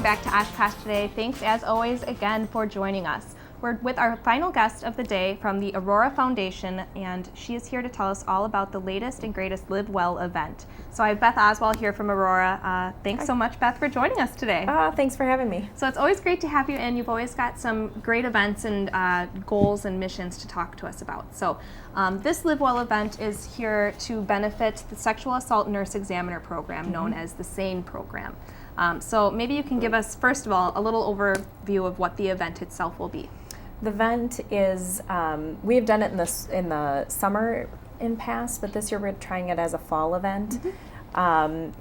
welcome back to Oshkosh Today. Thanks as always again for joining us. We're with our final guest of the day from the Aurora Foundation, and she is here to tell us all about the latest and greatest Live Well event. So I have Beth Oswald here from Aurora. Thanks so much, Beth, for joining us today. Thanks for having me. So it's always great to have you in. You've always got some great events and goals and missions to talk to us about. So this Live Well event is here to benefit the Sexual Assault Nurse Examiner program, known as the SANE program. So maybe you can give us, first of all, a little overview of what the event itself will be. The event is, we have done it in the summer in past, but this year we're trying it as a fall event.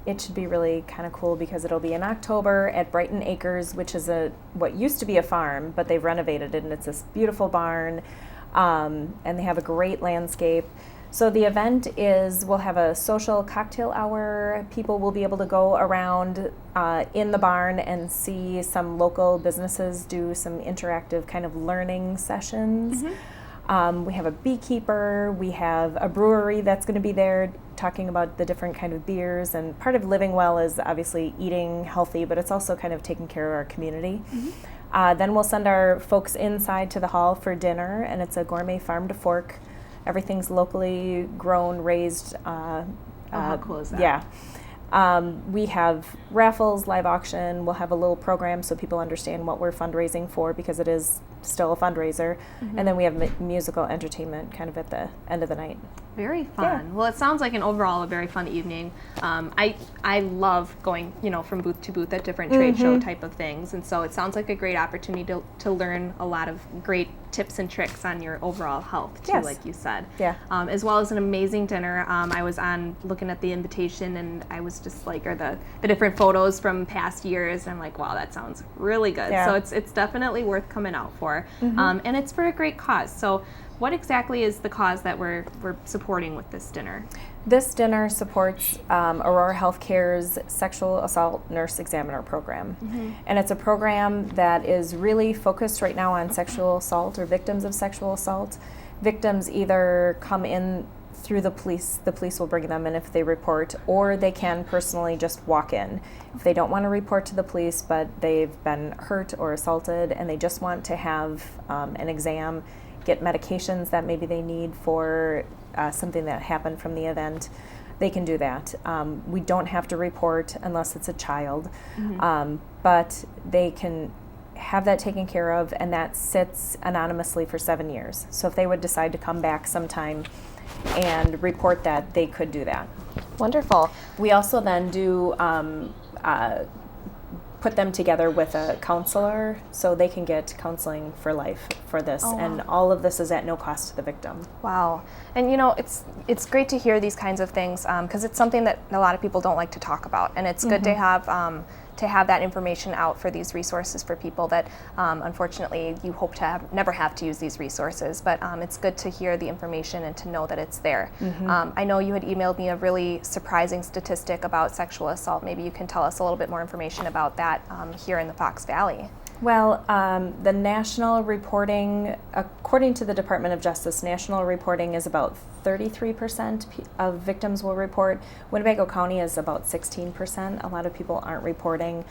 It should be really kind of cool because it'll be in October at Brighton Acres, which is what used to be a farm, but they've renovated it, and it's this beautiful barn, and they have a great landscape. So the event is, we'll have a social cocktail hour. People will be able to go around in the barn and see some local businesses do some interactive kind of learning sessions. We have a beekeeper, we have a brewery that's going to be there talking about the different kind of beers, and part of living well is obviously eating healthy, but it's also kind of taking care of our community. Then we'll send our folks inside to the hall for dinner, and it's a gourmet farm to fork. Everything's locally grown, raised. How cool is that? Yeah. We have raffles, live auction. We'll have a little program so people understand what we're fundraising for, because it is still a fundraiser. And then we have musical entertainment kind of at the end of the night. Very fun. Yeah. Well, it sounds like a very fun evening. I love going, from booth to booth at different trade show type of things, and so it sounds like a great opportunity to learn a lot of great tips and tricks on your overall health too, like you said. Yeah. As well as an amazing dinner. I was looking at the invitation, and I was just like, or the different photos from past years, and I'm like, wow, that sounds really good. Yeah. So it's definitely worth coming out for, and it's for a great cause. So what exactly is the cause that we're supporting with this dinner? This dinner supports Aurora Healthcare's Sexual Assault Nurse Examiner program. And it's a program that is really focused right now on sexual assault or victims of sexual assault. Victims either come in through the police will bring them in if they report, or they can personally just walk in. If they don't want to report to the police, but they've been hurt or assaulted and they just want to have an exam, get medications that maybe they need for something that happened from the event, they can do that. We don't have to report unless it's a child, but they can have that taken care of, and that sits anonymously for 7 years. So if they would decide to come back sometime and report that, they could do that. Wonderful. We also then do put them together with a counselor so they can get counseling for life for this. Oh, wow. And all of this is at no cost to the victim. Wow. And it's great to hear these kinds of things because it's something that a lot of people don't like to talk about, and it's good to have that information out for these resources for people that unfortunately you hope to never have to use these resources, but it's good to hear the information and to know that it's there. I know you had emailed me a really surprising statistic about sexual assault. Maybe you can tell us a little bit more information about that here in the Fox Valley. Well, the national reporting, according to the Department of Justice, national reporting is about 33% of victims will report. Winnebago County is about 16%. A lot of people aren't reporting.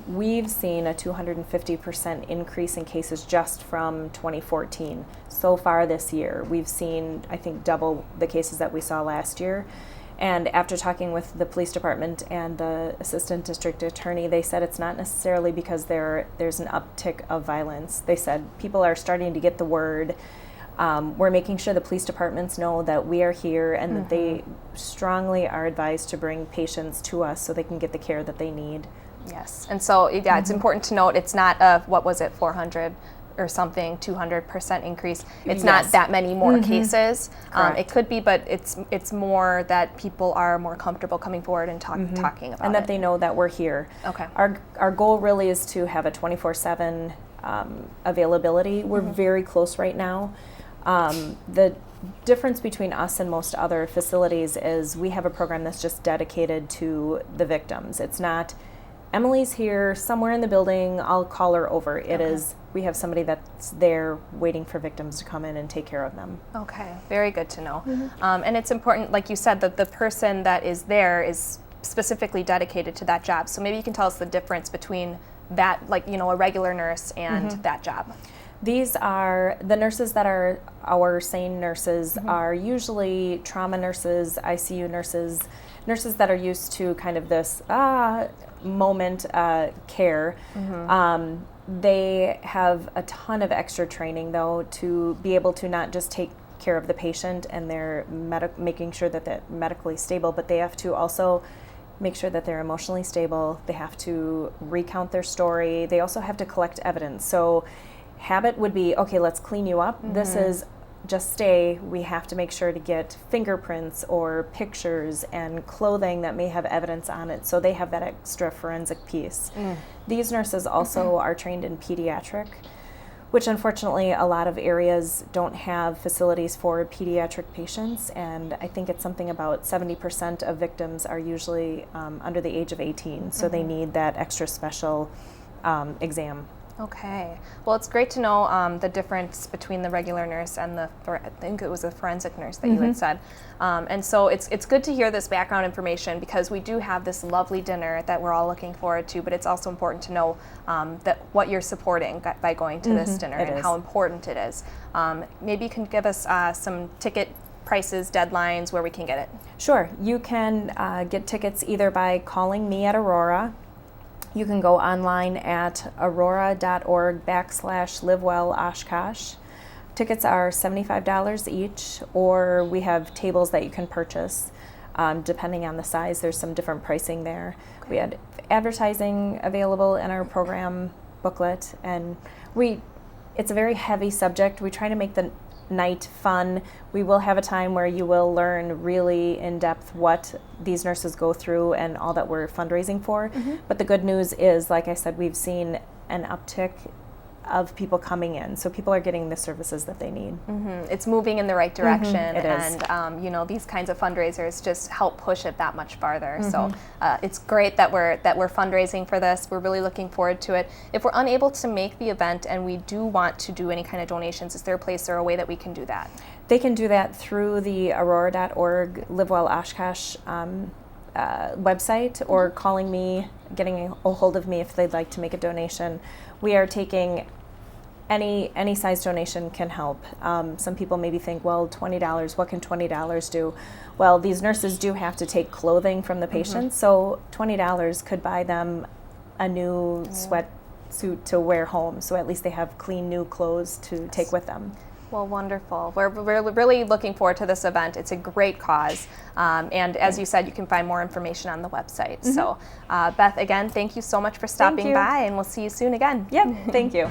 We've seen a 250% increase in cases just from 2014. So far this year, we've seen, I think, double the cases that we saw last year. And after talking with the police department and the assistant district attorney, they said it's not necessarily because there's an uptick of violence. They said people are starting to get the word. We're making sure the police departments know that we are here, and that they strongly are advised to bring patients to us so they can get the care that they need. Yes, and so it's important to note it's not 400 or something 200% increase. It's not that many more cases. It could be, but it's more that people are more comfortable coming forward and talking about it. And that they know that we're here. Okay. Our goal really is to have a 24/7 availability. We're very close right now. The difference between us and most other facilities is we have a program that's just dedicated to the victims. It's not, Emily's here somewhere in the building, I'll call her over. It is, we have somebody that's there waiting for victims to come in and take care of them. Okay, very good to know. And it's important, like you said, that the person that is there is specifically dedicated to that job. So maybe you can tell us the difference between that, like, you know, a regular nurse and that job. These are the nurses that are our SANE nurses are usually trauma nurses, ICU nurses, nurses that are used to kind of this moment care. They have a ton of extra training, though, to be able to not just take care of the patient and they're making sure that they're medically stable, but they have to also make sure that they're emotionally stable. They have to recount their story. They also have to collect evidence. So habit would be, okay, let's clean you up. This is just stay. We have to make sure to get fingerprints or pictures and clothing that may have evidence on it, so they have that extra forensic piece. These nurses also are trained in pediatric, which unfortunately a lot of areas don't have facilities for pediatric patients, and I think it's something about 70% of victims are usually under the age of 18, so they need that extra special exam. Okay. Well, it's great to know the difference between the regular nurse and I think it was the forensic nurse that you had said. And so it's good to hear this background information, because we do have this lovely dinner that we're all looking forward to, but it's also important to know that what you're supporting by going to this dinner and how important it is. Maybe you can give us some ticket prices, deadlines, where we can get it. Sure. You can get tickets either by calling me at Aurora. You can go online at aurora.org/livewelloshkosh. Tickets are $75 each, or we have tables that you can purchase. Depending on the size, there's some different pricing there. Okay. We had advertising available in our program booklet, and it's a very heavy subject. We try to make the night fun. We will have a time where you will learn really in depth what these nurses go through and all that we're fundraising for. But the good news is, like I said, we've seen an uptick of people coming in, so people are getting the services that they need. It's moving in the right direction, It is. And you know, these kinds of fundraisers just help push it that much farther. So it's great that we're fundraising for this. We're really looking forward to it. If we're unable to make the event and we do want to do any kind of donations, is there a place or a way that we can do that? They can do that through the aurora.org Live Well Oshkosh website, or calling me, getting a hold of me if they'd like to make a donation. We are taking any size donation can help. Some people maybe think, well, $20, what can $20 do? Well, these nurses do have to take clothing from the patients, so $20 could buy them a new sweatsuit to wear home, so at least they have clean new clothes to take with them. Well, wonderful. We're really looking forward to this event. It's a great cause. And as you said, you can find more information on the website. So, Beth, again, thank you so much for stopping by, and we'll see you soon again. Yep, thank you.